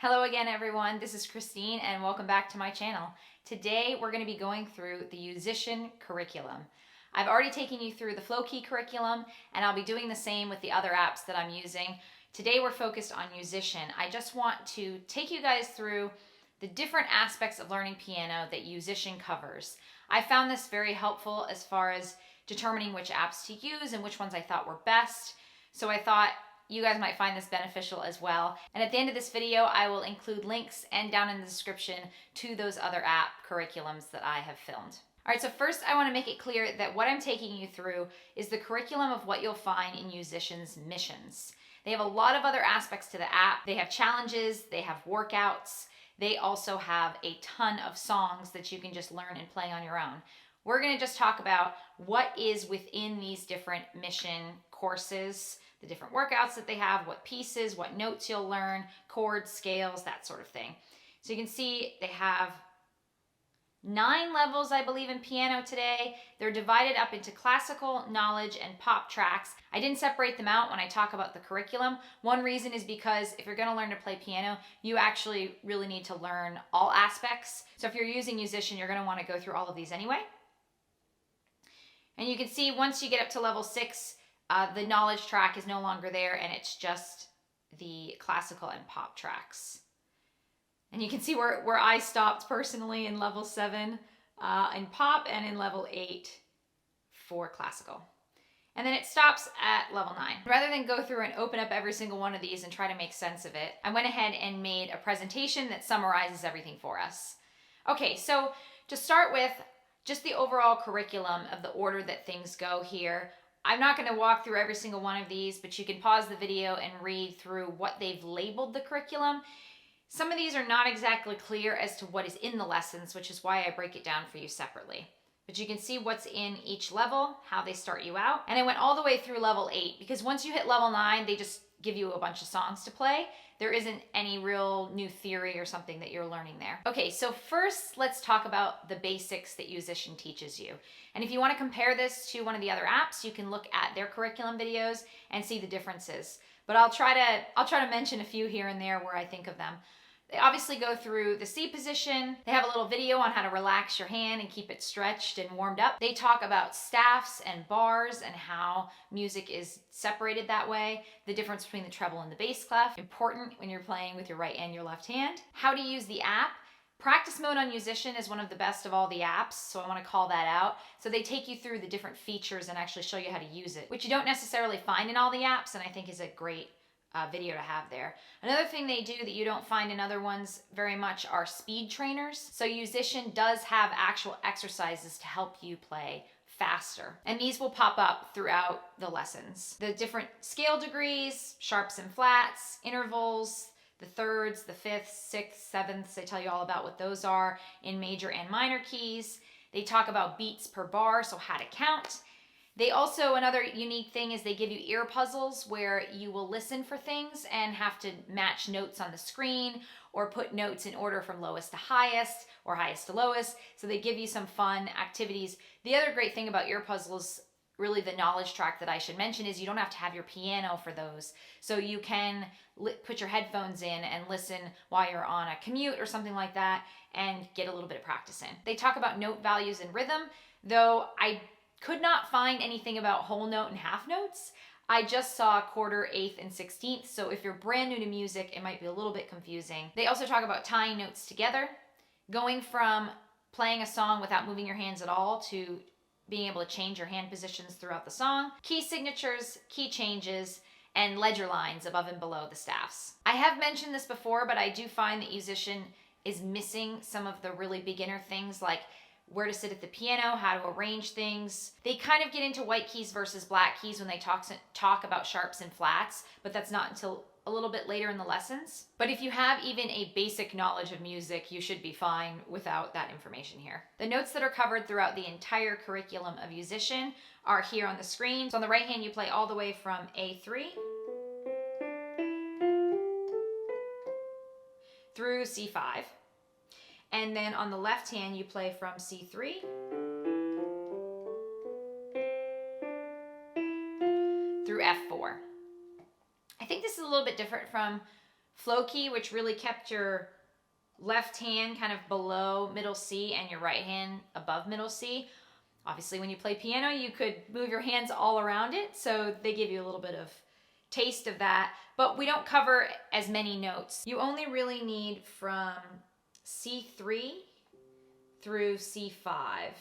Hello again, everyone. This is Christine, and welcome back to my channel. Today, we're going to be going through the Yousician curriculum. I've already taken you through the flowkey curriculum, and I'll be doing the same with the other apps that I'm using. Today, we're focused on Yousician. I just want to take you guys through the different aspects of learning piano that Yousician covers. I found this very helpful as far as determining which apps to use and which ones I thought were best. So I thought you guys might find this beneficial as well. And at the end of this video, I will include links and down in the description to those other app curriculums that I have filmed. All right, so first I want to make it clear that what I'm taking you through is the curriculum of what you'll find in Yousician's missions. They have a lot of other aspects to the app. They have challenges, they have workouts, they also have a ton of songs that you can just learn and play on your own. We're going to just talk about what is within these different mission courses, the different workouts that they have, what pieces, what notes you'll learn, chords, scales, that sort of thing. So you can see they have 9 levels, I believe, in piano today. They're divided up into classical, knowledge, and pop tracks. I didn't separate them out when I talk about the curriculum. One reason is because if you're going to learn to play piano, you actually really need to learn all aspects. So if you're using Yousician, you're going to want to go through all of these anyway. And you can see once you get up to level 6, the knowledge track is no longer there, and it's just the classical and pop tracks. And you can see where I stopped personally in level 7 in pop and in level 8 for classical. And then it stops at level 9. Rather than go through and open up every single one of these and try to make sense of it, I went ahead and made a presentation that summarizes everything for us. Okay, so to start with, just the overall curriculum of the order that things go here. I'm not going to walk through every single one of these, but you can pause the video and read through what they've labeled the curriculum. Some of these are not exactly clear as to what is in the lessons, which is why I break it down for you separately. But you can see what's in each level, how they start you out. And I went all the way through level 8 because once you hit level 9, they just give you a bunch of songs to play. There isn't any real new theory or something that you're learning there. Okay, so first let's talk about the basics that Yousician teaches you. And if you want to compare this to one of the other apps, you can look at their curriculum videos and see the differences. But I'll try to mention a few here and there where I think of them. They obviously go through the C position. They have a little video on how to relax your hand and keep it stretched and warmed up. They talk about staffs and bars and how music is separated that way. The difference between the treble and the bass clef, important when you're playing with your right and your left hand. How to use the app. Practice mode on Yousician is one of the best of all the apps, so I want to call that out. So they take you through the different features and actually show you how to use it, which you don't necessarily find in all the apps, and I think is a great video to have there. Another thing they do that you don't find in other ones very much are speed trainers. So Yousician does have actual exercises to help you play faster. And these will pop up throughout the lessons. The different scale degrees, sharps and flats, intervals, the thirds, the fifths, sixths, sevenths, they tell you all about what those are in major and minor keys. They talk about beats per bar, so how to count. They also, another unique thing is they give you ear puzzles where you will listen for things and have to match notes on the screen or put notes in order from lowest to highest or highest to lowest. So they give you some fun activities. The other great thing about ear puzzles, really the knowledge track that I should mention, is you don't have to have your piano for those. So you can put your headphones in and listen while you're on a commute or something like that and get a little bit of practice in. They talk about note values and rhythm, though I could not find anything about whole note and half notes. I just saw quarter, eighth, and 16th, so if you're brand new to music, it might be a little bit confusing. They also talk about tying notes together, going from playing a song without moving your hands at all to being able to change your hand positions throughout the song, key signatures, key changes, and ledger lines above and below the staffs. I have mentioned this before, but I do find that Yousician is missing some of the really beginner things like where to sit at the piano, how to arrange things. They kind of get into white keys versus black keys when they talk about sharps and flats, but that's not until a little bit later in the lessons. But if you have even a basic knowledge of music, you should be fine without that information here. The notes that are covered throughout the entire curriculum of Yousician are here on the screen. So on the right hand, you play all the way from A3 through C5. And then on the left hand, you play from C3 through F4. I think this is a little bit different from flowkey, which really kept your left hand kind of below middle C and your right hand above middle C. Obviously, when you play piano, you could move your hands all around it, so they give you a little bit of taste of that, but we don't cover as many notes. You only really need from C3 through C5,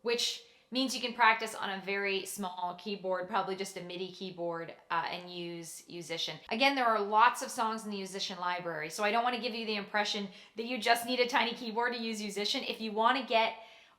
which means you can practice on a very small keyboard, probably just a MIDI keyboard, and use Yousician. Again, there are lots of songs in the Yousician library, so I don't want to give you the impression that you just need a tiny keyboard to use Yousician. If you want to get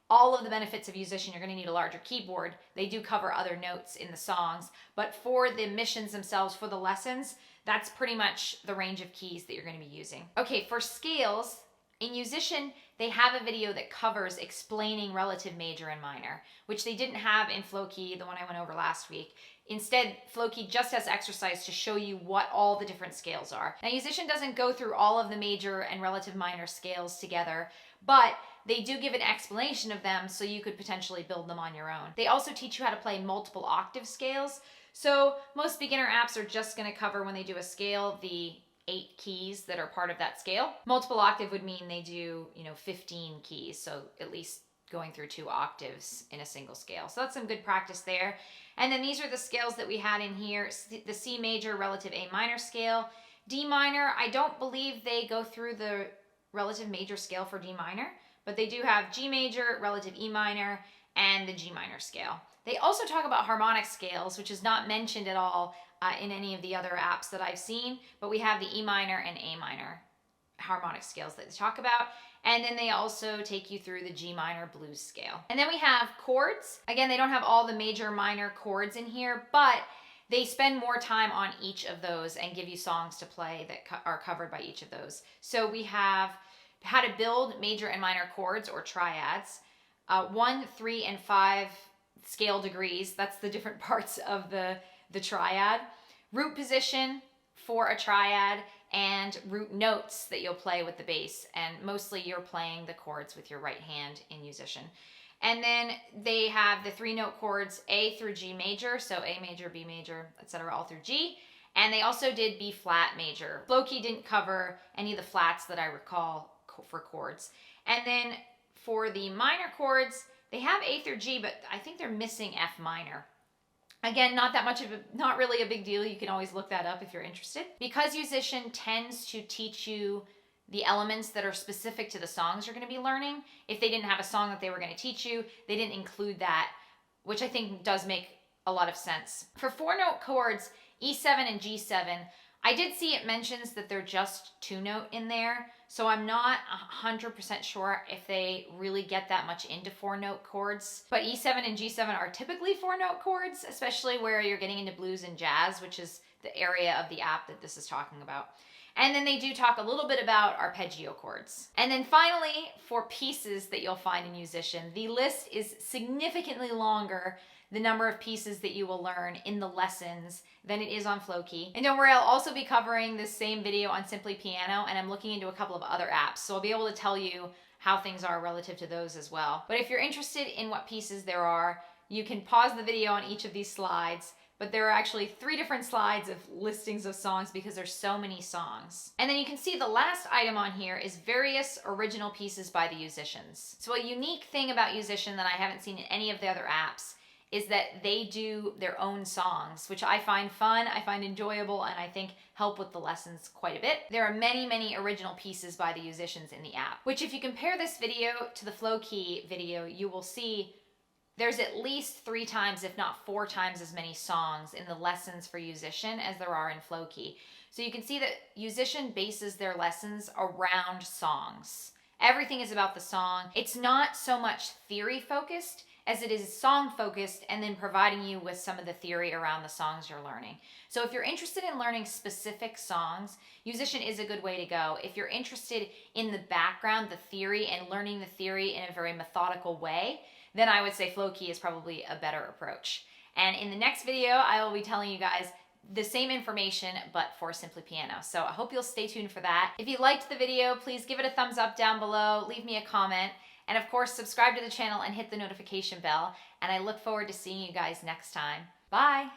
all of the benefits of Yousician, you're going to need a larger keyboard. They do cover other notes in the songs, but for the missions themselves, for the lessons, that's pretty much the range of keys that you're going to be using. Okay, for scales, in Yousician, they have a video that covers explaining relative major and minor, which they didn't have in flowkey, the one I went over last week. Instead, flowkey just has exercise to show you what all the different scales are. Now, Yousician doesn't go through all of the major and relative minor scales together, but they do give an explanation of them so you could potentially build them on your own. They also teach you how to play multiple octave scales. So most beginner apps are just going to cover, when they do a scale, the 8 keys that are part of that scale. Multiple octave would mean they do, 15 keys, so at least going through 2 octaves in a single scale. So that's some good practice there. And then these are the scales that we had in here. The C major relative A minor scale. D minor, I don't believe they go through the relative major scale for D minor, but they do have G major, relative E minor, and the G minor scale. They also talk about harmonic scales, which is not mentioned at all in any of the other apps that I've seen, but we have the E minor and A minor harmonic scales that they talk about. And then they also take you through the G minor blues scale. And then we have chords. Again, they don't have all the major minor chords in here, but they spend more time on each of those and give you songs to play that are covered by each of those. So we have how to build major and minor chords or triads, 1, 3, and 5 scale degrees. That's the different parts of the triad. Root position for a triad, and root notes that you'll play with the bass. And mostly you're playing the chords with your right hand in Yousician. And then they have the 3-note chords A through G major, so A major, B major, etc., all through G. And they also did B flat major. flowkey didn't cover any of the flats that I recall for chords. And then for the minor chords, they have A through G, but I think they're missing F minor. Again, not really a big deal. You can always look that up if you're interested. Because Yousician tends to teach you the elements that are specific to the songs you're going to be learning. If they didn't have a song that they were going to teach you, they didn't include that, which I think does make a lot of sense. For 4-note chords, E7 and G7, I did see it mentions that they're just 2-note in there, so I'm not 100% sure if they really get that much into 4-note chords. But E7 and G7 are typically 4-note chords, especially where you're getting into blues and jazz, which is the area of the app that this is talking about. And then they do talk a little bit about arpeggio chords. And then finally, for pieces that you'll find in Yousician, the list is significantly longer, the number of pieces that you will learn in the lessons, than it is on flowkey. And don't worry, I'll also be covering this same video on Simply Piano, and I'm looking into a couple of other apps, so I'll be able to tell you how things are relative to those as well. But if you're interested in what pieces there are, you can pause the video on each of these slides, but there are actually 3 different slides of listings of songs because there's so many songs. And then you can see the last item on here is various original pieces by the Yousicians. So a unique thing about Yousician that I haven't seen in any of the other apps is that they do their own songs, which I find fun, I find enjoyable, and I think help with the lessons quite a bit. There are many, many original pieces by the Yousicians in the app, which if you compare this video to the flowkey video, you will see there's at least 3 times, if not 4 times as many songs in the lessons for Yousician as there are in flowkey. So you can see that Yousician bases their lessons around songs. Everything is about the song. It's not so much theory focused as it is song focused, and then providing you with some of the theory around the songs you're learning. So if you're interested in learning specific songs, Yousician is a good way to go. If you're interested in the background, the theory, and learning the theory in a very methodical way, then I would say flowkey is probably a better approach. And in the next video, I will be telling you guys the same information, but for Simply Piano. So I hope you'll stay tuned for that. If you liked the video, please give it a thumbs up down below, leave me a comment, and of course, subscribe to the channel and hit the notification bell. And I look forward to seeing you guys next time. Bye.